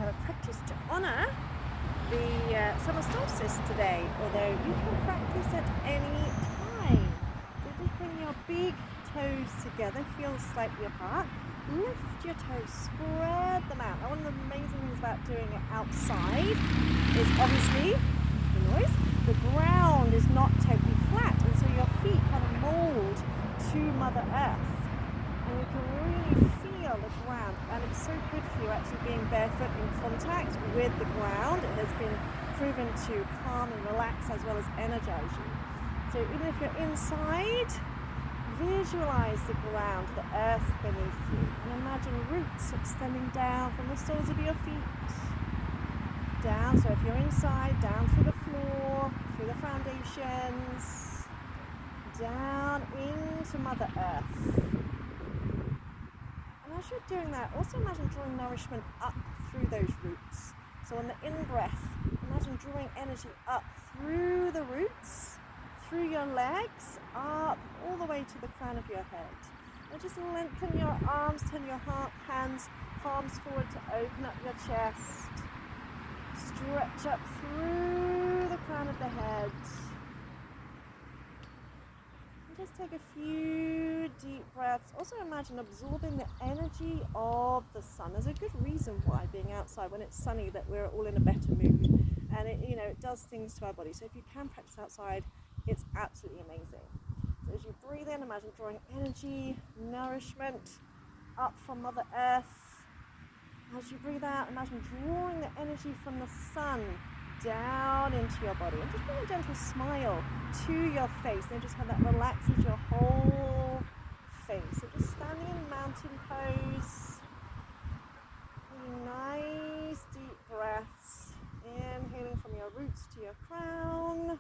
have a practice to honour the Summer Solstice today, although you can practice at any time. So just bring your big toes together, heels slightly apart, lift your toes, spread them out. Now, one of the amazing things about doing it outside is obviously the noise. The ground is not totally flat, and so your feet kind of mould to Mother Earth. And you can really feel the ground, and it's so good for you actually being barefoot in contact with the ground. It has been proven to calm and relax as well as energize you. So even if you're inside, visualize the ground, the earth beneath you, and imagine roots extending down from the soles of your feet. Down, so if you're inside, down through the floor, through the foundations, down into Mother Earth. As you're doing that, also imagine drawing nourishment up through those roots. So on the in-breath, imagine drawing energy up through the roots, through your legs, up all the way to the crown of your head. And just lengthen your arms, turn your hands, palms forward to open up your chest. Stretch up through the crown of the head. Just take a few deep breaths. Also imagine absorbing the energy of the sun. There's a good reason why being outside when it's sunny that we're all in a better mood, and it does things to our body. So if you can practice outside, it's absolutely amazing. So as you breathe in, imagine drawing energy, nourishment up from Mother Earth. As you breathe out, imagine drawing the energy from the sun down into your body, and just bring a gentle smile to your face, and just have that relaxes your whole face. So just standing in mountain pose, taking nice deep breaths, inhaling from your roots to your crown,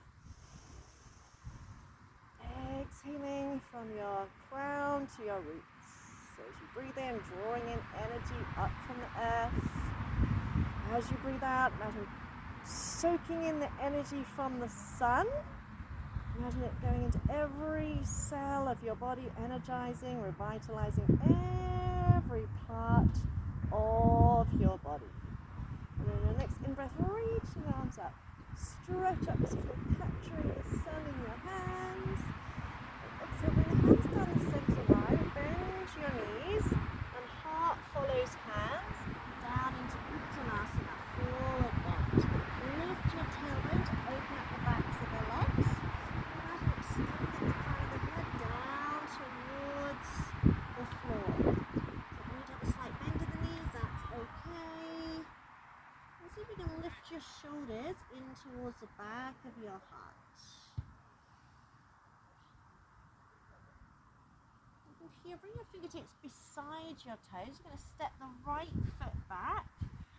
exhaling from your crown to your roots. So as you breathe in, drawing in energy up from the earth. As you breathe out, imagine soaking in the energy from the sun. Imagine it going into every cell of your body, energizing, revitalizing every part of your body. And then your next in-breath, reach the arms up. Stretch up as if you're capturing the sun in your hands. Exhale, bring the hands down the center line, bend your knees, and heart follows hands down into Trikonasana, forward bend. Lift your tailbone to open up the backs of the legs. Imagine extending the crown of the head down towards the floor. So when you have a slight bend in the knees, that's okay. And see if you can lift your shoulders in towards the back of your heart. And from here, bring your fingertips beside your toes. You're going to step the right foot back.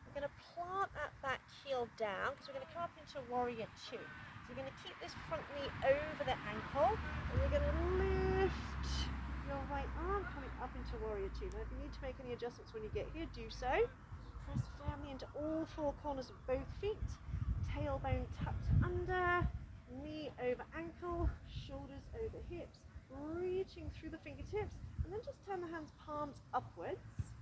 We're going to plant that back heel down because we're going to come up into Warrior Two. So you're going to keep this front knee over the ankle, and you're going to lift your right arm coming up into Warrior Two. Now if you need to make any adjustments when you get here, do so. Press firmly into all four corners of both feet. Tailbone tucked under, knee over ankle, shoulders over hips, reaching through the fingertips, and then just turn the hands palms upwards.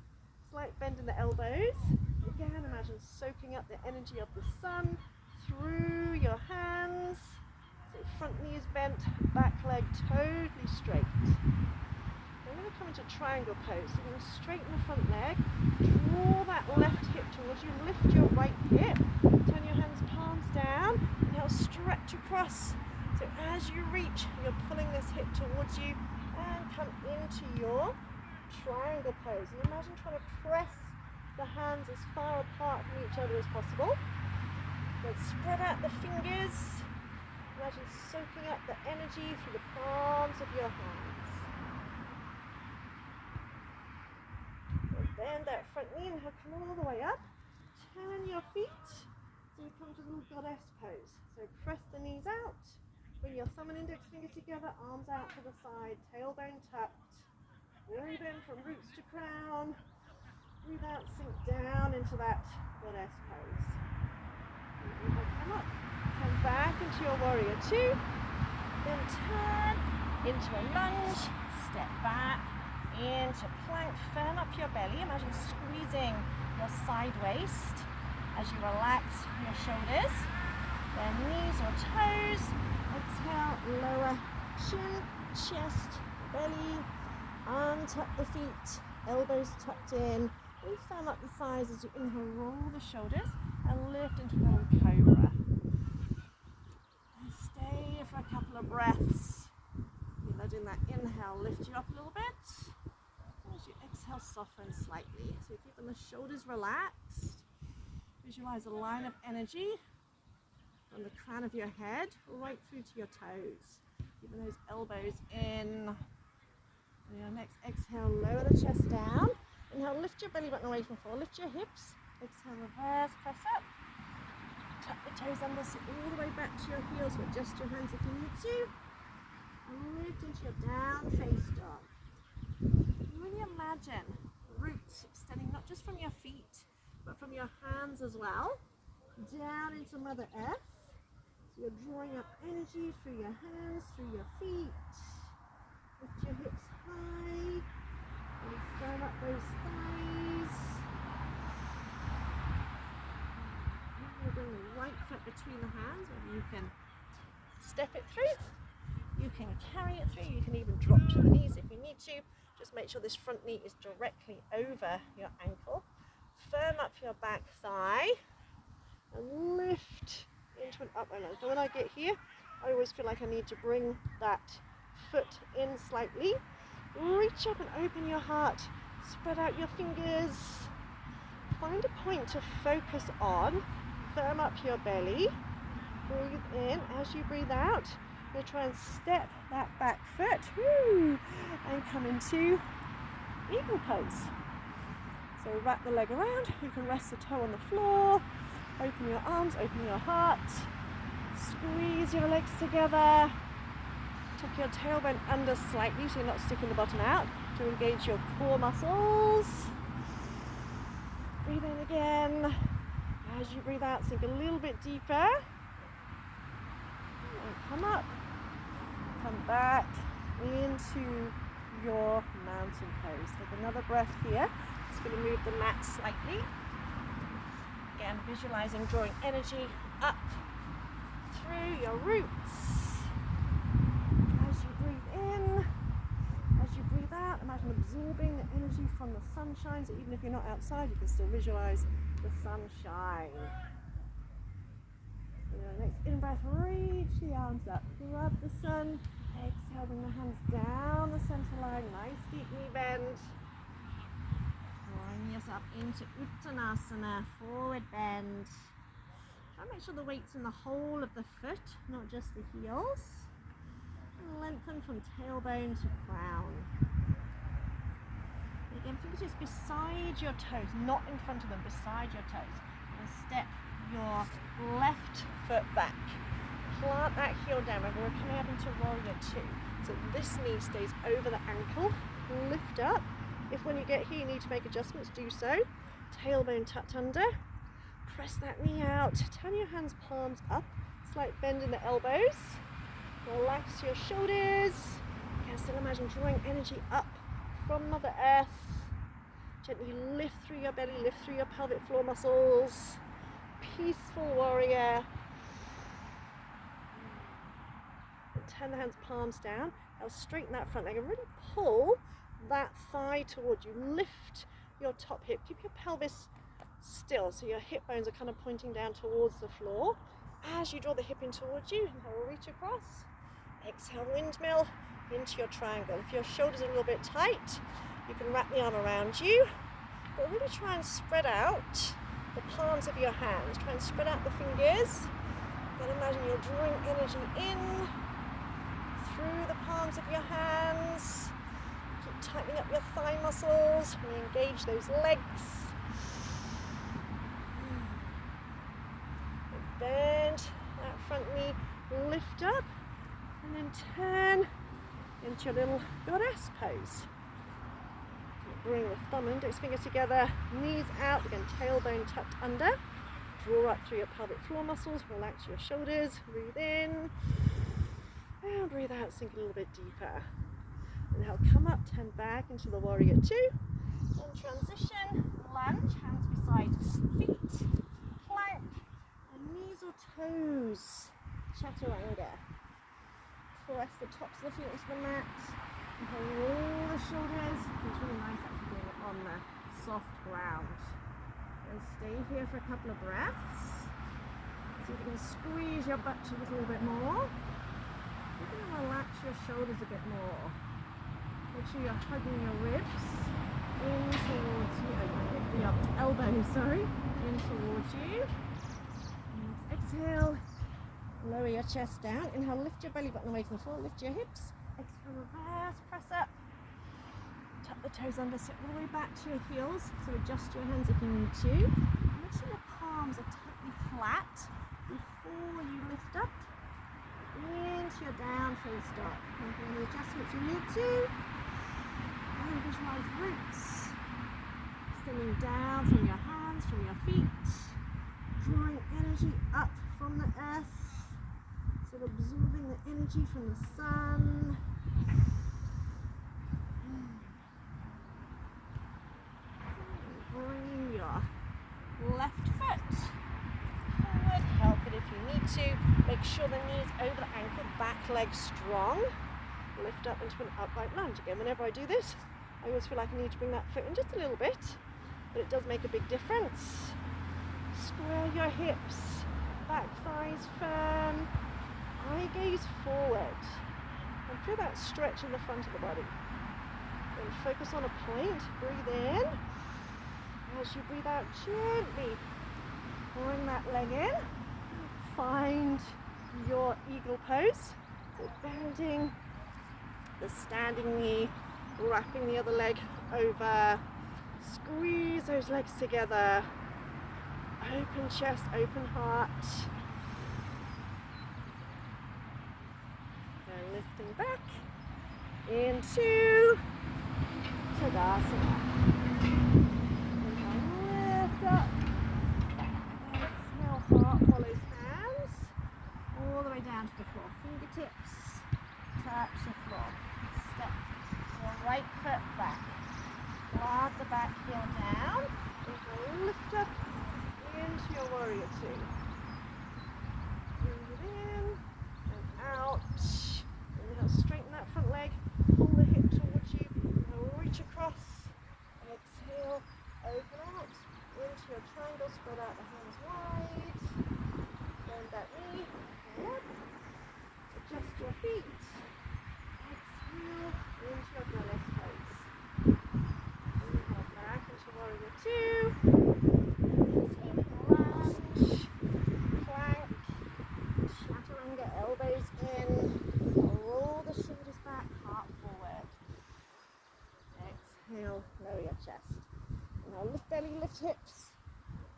Slight bend in the elbows. Again, imagine soaking up the energy of the sun through your hands. So front knee is bent, back leg totally straight. We're going to come into triangle pose. So you're going to straighten the front leg, draw that left hip towards you, lift your right hip, turn your hands palms down, and now stretch across. So as you reach, you're pulling this hip towards you and come into your triangle pose. And imagine trying to press the hands as far apart from each other as possible. Then spread out the fingers. Imagine soaking up the energy through the palms of your hands. And bend that front knee and come all the way up. Turn your feet so you come to little goddess pose. So press the knees out. Bring your thumb and index finger together, arms out to the side, tailbone tucked. Breathe in from roots to crown. Breathe out, sink down into that goddess pose. Come up, come back into your Warrior Two, then turn into a lunge, step back, into plank, firm up your belly, imagine squeezing your side waist, as you relax your shoulders, then knees or toes. Exhale, lower chin, chest, belly, untuck the feet, elbows tucked in. Really firm up the thighs as you inhale, roll the shoulders and lift into a little cobra. And stay for a couple of breaths. You're letting that inhale lift you up a little bit. As you exhale, soften slightly. So keeping the shoulders relaxed. Visualize a line of energy from the crown of your head right through to your toes. Keeping those elbows in. On your next exhale, lower the chest down. Inhale, lift your belly button away from the floor. Lift your hips. Exhale, reverse, press up. Tuck the toes under, sit all the way back to your heels, but just your hands if you need to. And lift into your down face dog. Really imagine roots extending not just from your feet, but from your hands as well, down into Mother Earth. So you're drawing up energy through your hands, through your feet. Lift your hips high. Really firm up those thighs. You'll bring the right foot between the hands, whether you can step it through, you can carry it through, you can even drop to the knees if you need to. Just make sure this front knee is directly over your ankle. Firm up your back thigh and lift into an upward lunge. So when I get here, I always feel like I need to bring that foot in slightly. Reach up and open your heart. Spread out your fingers. Find a point to focus on. Firm up your belly. Breathe in. As you breathe out, you'll try and step that back foot. Woo, and come into eagle pose. So wrap the leg around. You can rest the toe on the floor. Open your arms, open your heart. Squeeze your legs together. Tuck your tailbone under slightly so you're not sticking the bottom out to engage your core muscles. Breathe in again. As you breathe out, sink a little bit deeper. And come up. Come back into your mountain pose. Take another breath here. Just going to move the mat slightly. Again, visualizing drawing energy up through your roots. As you breathe in, as you breathe out, imagine absorbing the energy from the sunshine. So even if you're not outside, you can still visualize the sunshine. Next in-breath, reach the arms up, grab the sun. Exhale, bring the hands down the center line, nice deep knee bend. Drawing yourself into Uttanasana, forward bend. Try and make sure the weight's in the whole of the foot, not just the heels. And lengthen from tailbone to crown. Again, fingertips beside your toes, not in front of them, beside your toes. And step your left foot back. Plant that heel down. Remember, we're coming up into warrior two. So this knee stays over the ankle. Lift up. If when you get here you need to make adjustments, do so. Tailbone tucked under. Press that knee out. Turn your hands, palms up. Slight bend in the elbows. Relax your shoulders. You can still imagine drawing energy up from Mother Earth. Gently lift through your belly, lift through your pelvic floor muscles. Peaceful warrior. And turn the hands, palms down. Now straighten that front leg and really pull that thigh towards you. Lift your top hip. Keep your pelvis still so your hip bones are kind of pointing down towards the floor. As you draw the hip in towards you, inhale, reach across. Exhale, windmill into your triangle. If your shoulders are a little bit tight, you can wrap the arm around you, but really try and spread out the palms of your hands. Try and spread out the fingers. Then imagine you're drawing energy in through the palms of your hands. Keep tightening up your thigh muscles. Re-engage those legs. And bend that front knee, lift up, and then turn into your little goddess pose. Bring the thumb and index finger together, knees out, again tailbone tucked under. Draw up through your pelvic floor muscles, relax your shoulders, breathe in, and breathe out, sink a little bit deeper. Inhale, come up, turn back into the warrior two. Then transition, lunge, hands beside feet. Pose Chaturanga. Press the tops of the feet into the mat. And roll the shoulders. It's really nice actually doing it on the soft ground. And stay here for a couple of breaths. See if you can squeeze your butt cheeks a little bit more. You're going to relax your shoulders a bit more. Make sure you're hugging your ribs in towards you. Your elbows, sorry, in towards you. And exhale, lower your chest down. Inhale, lift your belly button away from the floor, lift your hips. Exhale, reverse, press up. Tuck the toes under, sit all the way back to your heels. So adjust your hands if you need to. Make sure your palms are tightly flat before you lift up into your down face dog. Make any adjustments you need to. And visualize roots extending down from your hands, from your feet, drawing energy up from the earth, so absorbing the energy from the sun. Bring your left foot forward, help it if you need to. Make sure the knees over the ankle, back leg strong. Lift up into an upright lunge. Again, whenever I do this, I always feel like I need to bring that foot in just a little bit, but it does make a big difference. Square your hips, back thighs firm, eye gaze forward, and feel that stretch in the front of the body. Then focus on a point, breathe in. As you breathe out, gently bring that leg in. Find your eagle pose, so bending the standing knee, wrapping the other leg over, squeeze those legs together, open chest, open heart, and lifting back into Tadasana. Inhale, lift up, exhale, heart follows hands, all the way down to the floor, fingertips touch the floor, step your right foot back, plant the back heel down, and lift up into your warrior two. Breathe it in and out. Inhale, straighten that front leg, pull the hip towards you, inhale, reach across, exhale, open out into your triangle, spread out the hands wide, bend that knee, up, adjust your feet. Exhale into your goddess pose. Inhale back into warrior two. Lunge, plank, chaturanga, elbows in. Roll the shoulders back, heart forward. Exhale, lower your chest. Inhale, lift belly, lift hips.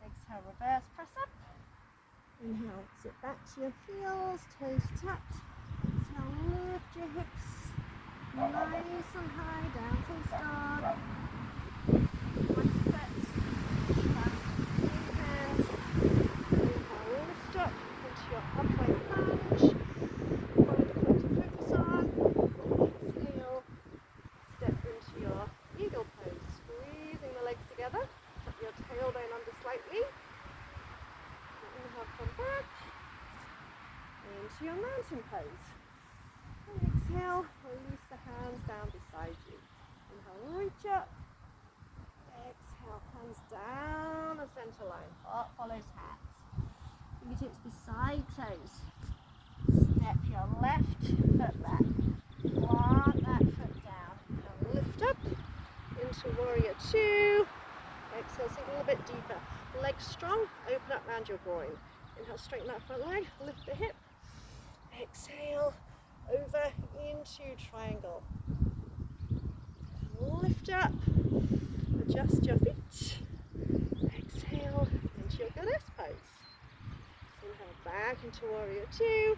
Exhale, reverse, press up. Inhale, sit back to your heels, toes tucked. Exhale, lift your hips. Nice and high, down face dog. Right foot, hands. Inhale, lift up into your upright lunge. Find a point to focus on. Exhale, step into your eagle pose. Squeezing the legs together. Tuck your tailbone under slightly. Inhale, come back into your mountain pose. And exhale, release the hands down beside you. Inhale, reach up. Exhale, hands down the center line. Heart follows hands. Fingertips beside toes. Step your left foot back. Plant that foot down. Now lift up into warrior two. Exhale, sink a little bit deeper. Legs strong, open up around your groin. Inhale, straighten that front leg, lift the hip. Exhale, over into triangle. Lift up, adjust your feet. Exhale into your goddess pose. Inhale back into warrior two.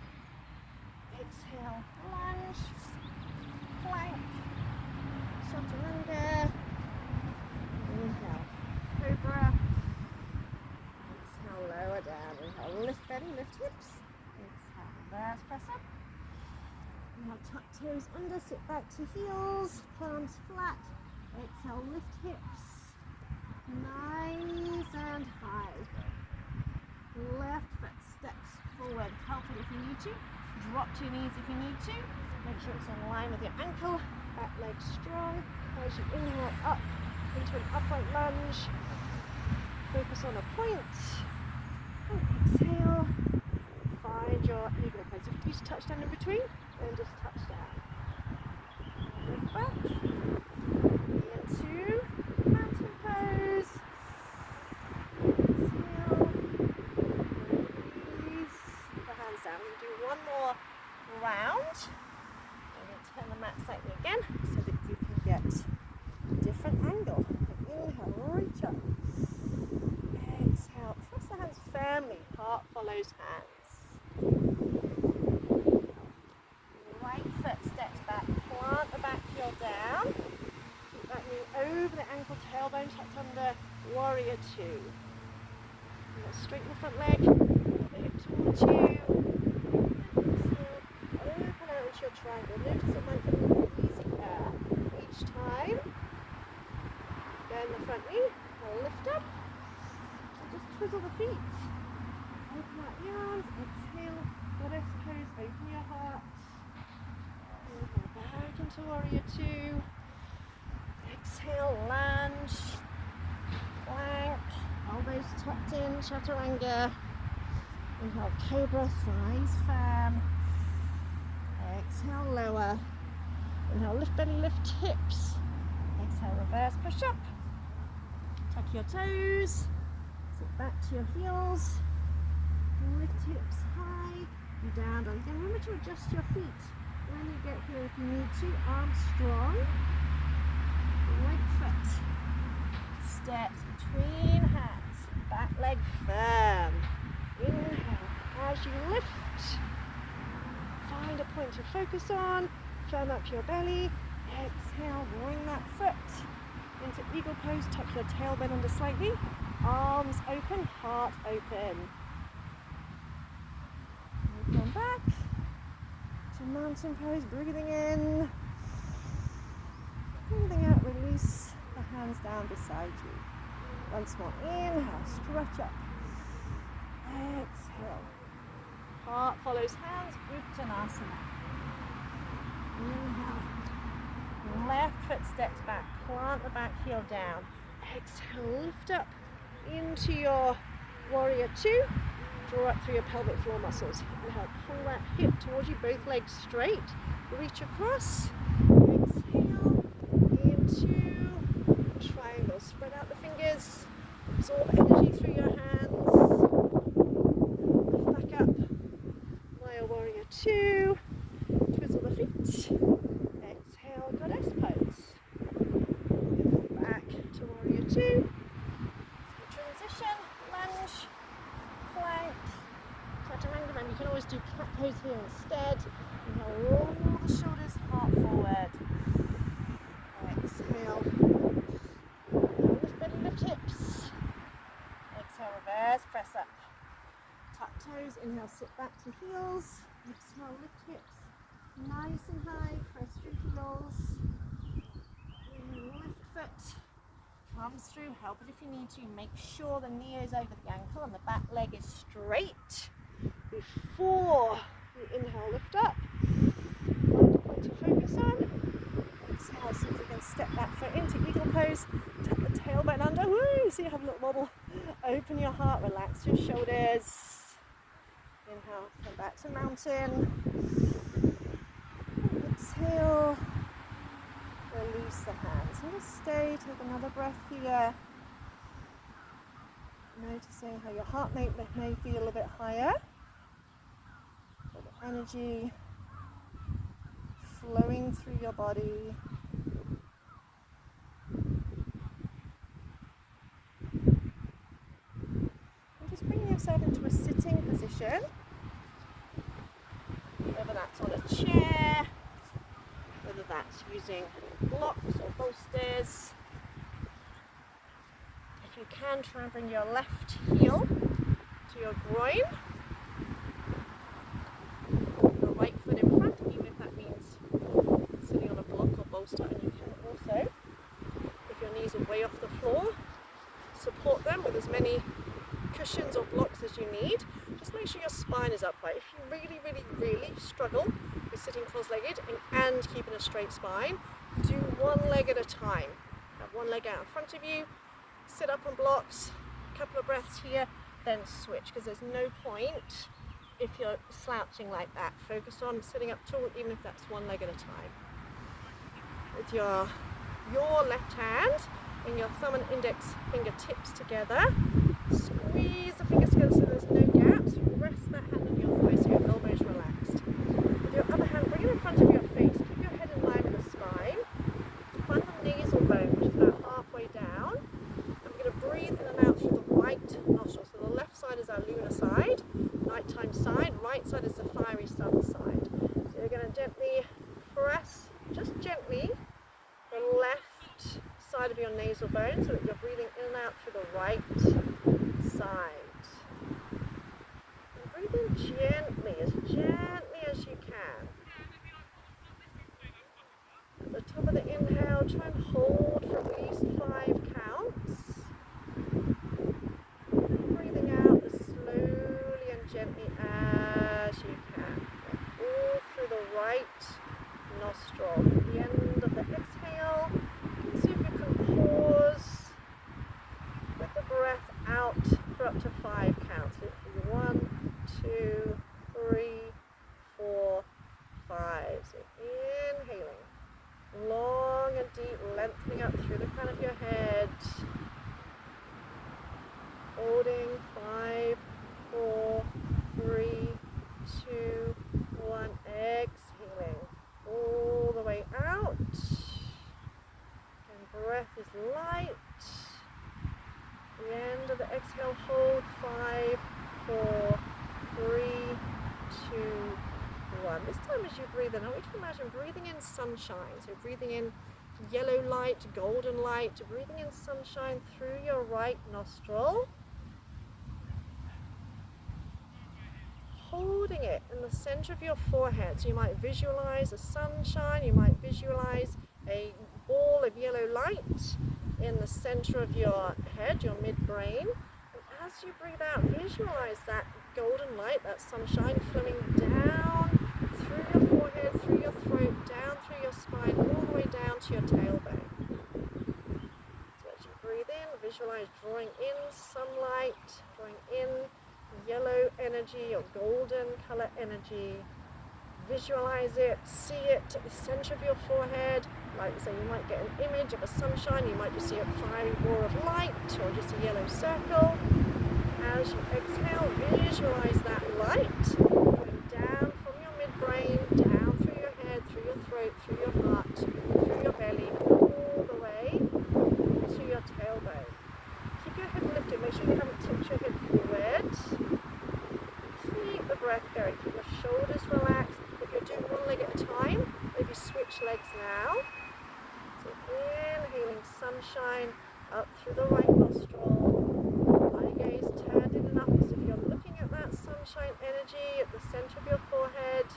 Exhale, lunge, plank, chaturanga. Inhale, cobra. Exhale, lower down. Inhale, lift belly, lift hips. Exhale, reverse, press up. Inhale, tuck toes under, sit back to heels, palms flat. Exhale, lift hips. Nice and high. Left foot steps to. Drop to your knees if you need to. Make sure it's in line with your ankle. Back leg strong. As you inhale up into an upright lunge. Focus on a point. And exhale. Find your eagle pose. If you need to touch down in between, then just touch down. Lift back. Into mountain pose. Exhale. Release the hands down. We'll do one more round. I'm going to turn the mat slightly again so that you can get a different angle. Inhale, reach up. Exhale, press the hands firmly. Heart follows hands. Right foot steps back. Plant the back heel down. Keep that knee over the ankle, tailbone tucked under. Warrior two. Straighten the front leg. The hip towards you. Exhale. Open out into your triangle. Notice it might be a little easier each time. Bend the front knee. Lift up. And just twizzle the feet. Open out the arms. Exhale. Goddess pose. Open your heart. Inhale back into warrior two. Exhale. Lunge. Plank. Elbows tucked in. Chaturanga. Inhale. Cobra. Thighs firm. Exhale. Lower. Inhale. Lift belly. Lift hips. Exhale. Reverse push up. Tuck your toes. Sit back to your heels. Lift hips high. And down. Again, remember to adjust your feet when you get here if you need to. Arms strong. Right foot. Steps between hands. Back leg firm. Inhale. As you lift, find a point to focus on. Firm up your belly. Exhale. Bring that foot into eagle pose. Tuck your tailbone under slightly. Arms open. Heart open. Come back to mountain pose. Breathing in. Breathing out. Release the hands down beside you. Once more. Inhale. Stretch up. Exhale. Heart follows hands. Uttanasana. Inhale. Left foot steps back. Plant the back heel down. Exhale. Lift up into your warrior two. Draw up through your pelvic floor muscles. Inhale. Pull that hip towards you. Both legs straight. Reach across. Exhale. Into triangle. Spread out the fingers. Absorb energy through your hands. Lift back up. Maya warrior two. Twizzle the feet. Exhale, goddess pose. Back to warrior two. Transition, lunge, plank, chaturanga. You can always do cat pose here instead. Inhale, roll the shoulders, heart forward. Exhale. Lift belly, lift hips. Exhale, reverse, press up. Tuck toes, inhale, sit back to heels. Exhale, lift hips. Nice and high, press through heels. Lift foot. Comes through, help it if you need to. Make sure the knee is over the ankle and the back leg is straight. Before you inhale, lift up. Find a point to focus on. Exhale, see if we can step that foot into eagle pose. Tuck the tailbone under. Woo! So you have a little wobble. Open your heart, relax your shoulders. Inhale, come back to mountain. Exhale. Release the hands. And just stay, take another breath here. Noticing how your heart rate may feel a bit higher. So the energy flowing through your body. And just bringing yourself into a sitting position. Whether that's on a chair, whether that's using blocks or bolsters. If you can, try and bring your left heel to your groin. Your right foot in front, even if that means sitting on a block or bolster. And you can also, if your knees are way off the floor, support them with as many cushions or blocks as you need. Just make sure your spine is upright. If you really, really, really struggle with sitting cross-legged and keeping a straight spine, do one leg at a time. Have one leg out in front of you, sit up on blocks, a couple of breaths here, then switch, because there's no point if you're slouching like that. Focus on sitting up tall, even if that's one leg at a time. With your left hand and your thumb and index fingertips together, squeeze the fingers together so there's no gaps. Rest that hand on your thigh so your elbows relaxed. With your other hand, bring it in front of your face. Keep your head in line with the spine. Find the nasal bone, which is about halfway down. And we're going to breathe in and out through the right nostril. So the left side is our lunar side, nighttime side. Right side is the fiery sun side. So you're going to gently press, just gently, the left side of your nasal bone so that you're breathing in and out through the right side. And breathe in gently as you can. At the top of the inhale, try and hold for at least 5 counts. And breathing out as slowly and gently as you can. All through the right nostril. At the end of the exhale, you can see if you can pause with the breath out for up to 5 counts. 1, 2, 3, 4, 5. So inhaling, long and deep, lengthening up through the crown of your head. Holding 5, 4, 3, 2, 1. Exhaling all the way out. And breath is light. The end of the exhale, hold 5, 4, 3, 2, 1. This time as you breathe in, I want you to imagine breathing in sunshine. So breathing in yellow light, golden light, breathing in sunshine through your right nostril. Holding it in the center of your forehead. So you might visualize a sunshine, you might visualize a ball of yellow light in the center of your head, your midbrain. And as you breathe out, visualize that golden light, that sunshine flowing down through your forehead, through your throat, down through your spine, all the way down to your tailbone. So as you breathe in, visualize drawing in sunlight, drawing in yellow energy or golden color energy. Visualize it, see it at the center of your forehead. Like say you might get an image of a sunshine, you might just see a fiery ball of light or just a yellow circle. As you exhale, visualize that light going down from your midbrain, down through your head, through your throat, through your heart, through your belly, all the way to your tailbone. Keep your head lifted, make sure you haven't tipped your head forward. Keep the breath going, keep your shoulders relaxed. If you're doing one leg at a time, maybe switch legs now. So inhaling sunshine up through the right nostril. Eye gaze turned in and up as if you're looking at that sunshine energy at the center of your forehead.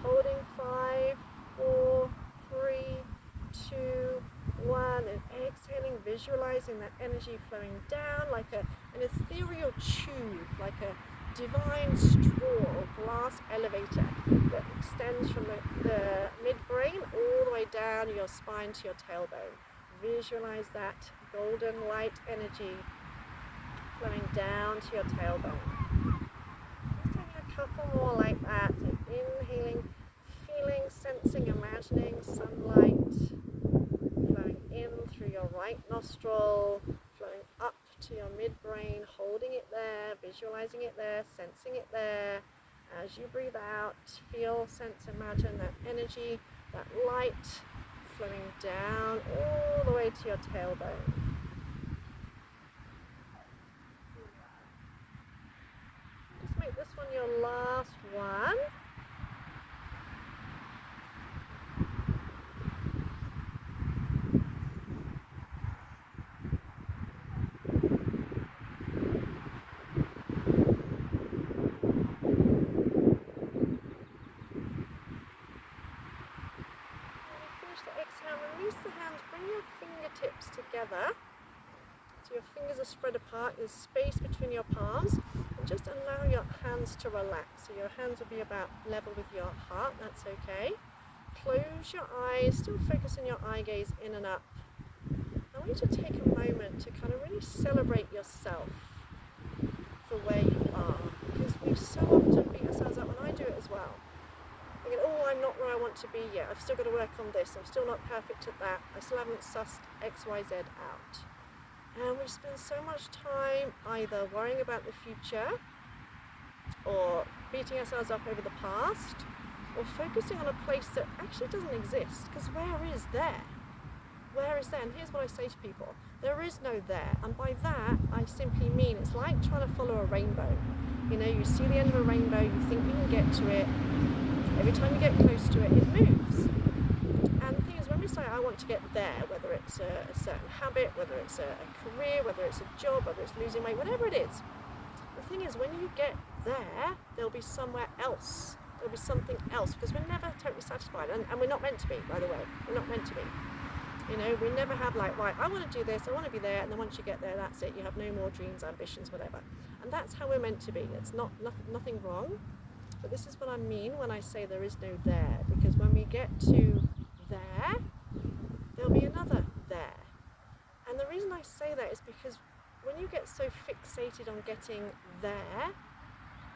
Holding 5, 4, 3, 2, 1. And exhaling, visualizing that energy flowing down like an ethereal tube, like a divine straw or glass elevator that extends from the midbrain all the way down your spine to your tailbone. Visualize that golden light energy flowing down to your tailbone. Just taking a couple more like that. So inhaling, feeling, sensing, imagining sunlight flowing in through your right nostril, flowing up to your midbrain, holding it there, visualizing it there, sensing it there. As you breathe out, feel, sense, imagine that energy, that light flowing down all the way to your tailbone. Just make this one your last one. Exhale, release the hands, bring your fingertips together So your fingers are spread apart, there's space between your palms, and just allow your hands to relax. So your hands will be about level with your heart, that's okay. Close your eyes, still focus on your eye gaze in and up. I want you to take a moment to kind of really celebrate yourself for where you are, because we so often beat ourselves up, and I do it as well. Thinking, oh, I'm not where I want to be yet, I've still got to work on this, I'm still not perfect at that, I still haven't sussed X, Y, Z out. And we spend so much time either worrying about the future, or beating ourselves up over the past, or focusing on a place that actually doesn't exist, because where is there? Where is there? And here's what I say to people, there is no there, and by that I simply mean it's like trying to follow a rainbow. You know, you see the end of a rainbow, you think you can get to it, every time you get close to it, it moves. And the thing is, when we say I want to get there, whether it's a certain habit, whether it's a career, whether it's a job, whether it's losing weight, whatever it is, the thing is, when you get there, there'll be somewhere else. There'll be something else, because we're never totally satisfied, and we're not meant to be, by the way. We're not meant to be. You know, we never have like, right, I want to do this, I want to be there, and then once you get there, that's it. You have no more dreams, ambitions, whatever. And that's how we're meant to be. It's nothing wrong. But this is what I mean when I say there is no there, because when we get to there, there'll be another there. And the reason I say that is because when you get so fixated on getting there,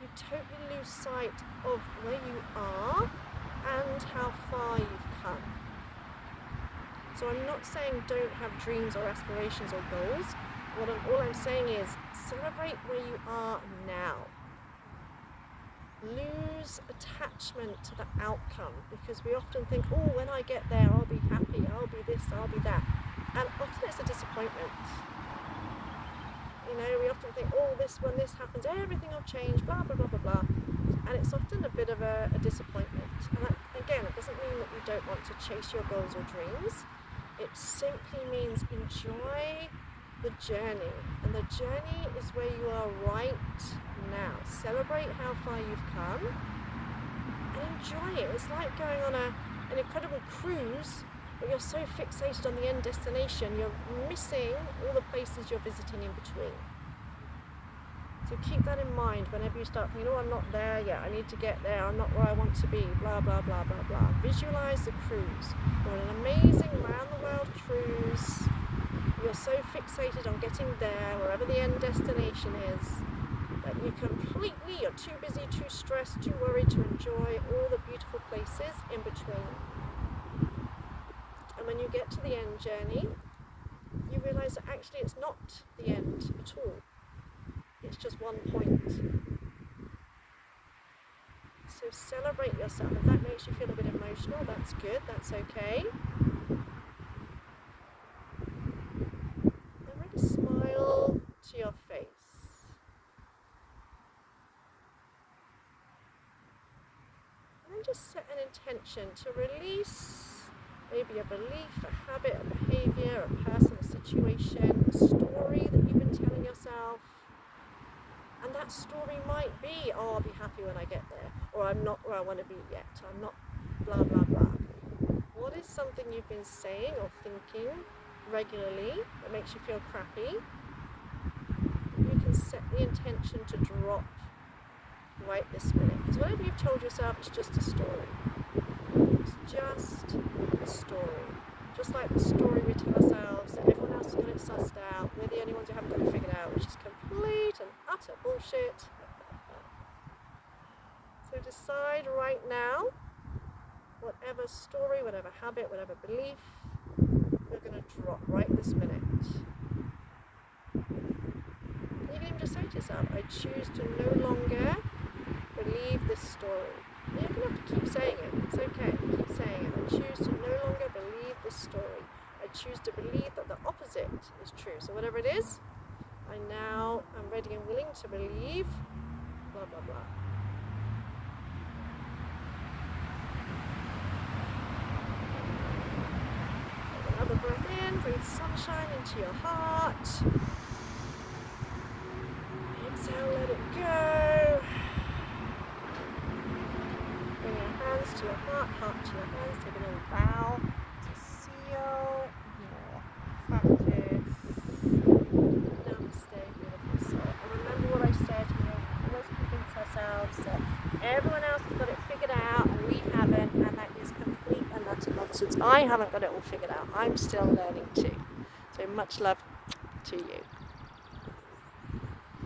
you totally lose sight of where you are and how far you've come. So I'm not saying don't have dreams or aspirations or goals. All I'm saying is celebrate where you are now. Lose attachment to the outcome, because we often think, oh, when I get there, I'll be happy, I'll be this, I'll be that. And often it's a disappointment. You know, we often think, oh, when this happens, everything will change, blah, blah, blah, blah, blah. And it's often a bit of a disappointment. And that, again, it doesn't mean that you don't want to chase your goals or dreams. It simply means enjoy the journey. And the journey is where you are right now. Celebrate how far you've come and enjoy it. It's like going on an incredible cruise, but you're so fixated on the end destination, you're missing all the places you're visiting in between. So keep that in mind whenever you start thinking, oh, I'm not there yet, I need to get there, I'm not where I want to be, blah, blah, blah, blah, blah. Visualize the cruise. You're on an amazing round-the-world cruise. You're so fixated on getting there, wherever the end destination is, that you're too busy, too stressed, too worried to enjoy all the beautiful places in between. And when you get to the end journey, you realise that actually it's not the end at all. It's just one point. So celebrate yourself. If that makes you feel a bit emotional, that's good, that's okay. And really smile to your face. And then just set an intention to release maybe a belief, a habit, a behaviour, a person, a situation, a story that you've been telling yourself. And that story might be, oh, I'll be happy when I get there, or I'm not where I want to be yet, I'm not blah, blah, blah. What is something you've been saying or thinking regularly that makes you feel crappy? You can set the intention to drop right this minute. Because whatever you've told yourself, it's just a story. It's just a story. Just like the story we tell ourselves that everyone else has got it sussed out, we're the only ones who haven't got it figured out, which is complete and utter bullshit. So decide right now, whatever story, whatever habit, whatever belief, you're going to drop right this minute. You can even just say to yourself, I choose to no longer believe this story. And you're going to have to keep saying it. It's okay. Keep saying it. I choose to no longer believe this story. I choose to believe that the opposite is true. So whatever it is, I now am ready and willing to believe blah, blah, blah. Take another breath in. Breathe sunshine into your heart. Exhale, let it go. Bring your hands to your heart, heart to your hands. Take a little bow to seal your practice. ourselves that everyone else has got it figured out and we haven't, and that is complete and utter nonsense. I haven't got it all figured out. I'm still learning too. So much love to you.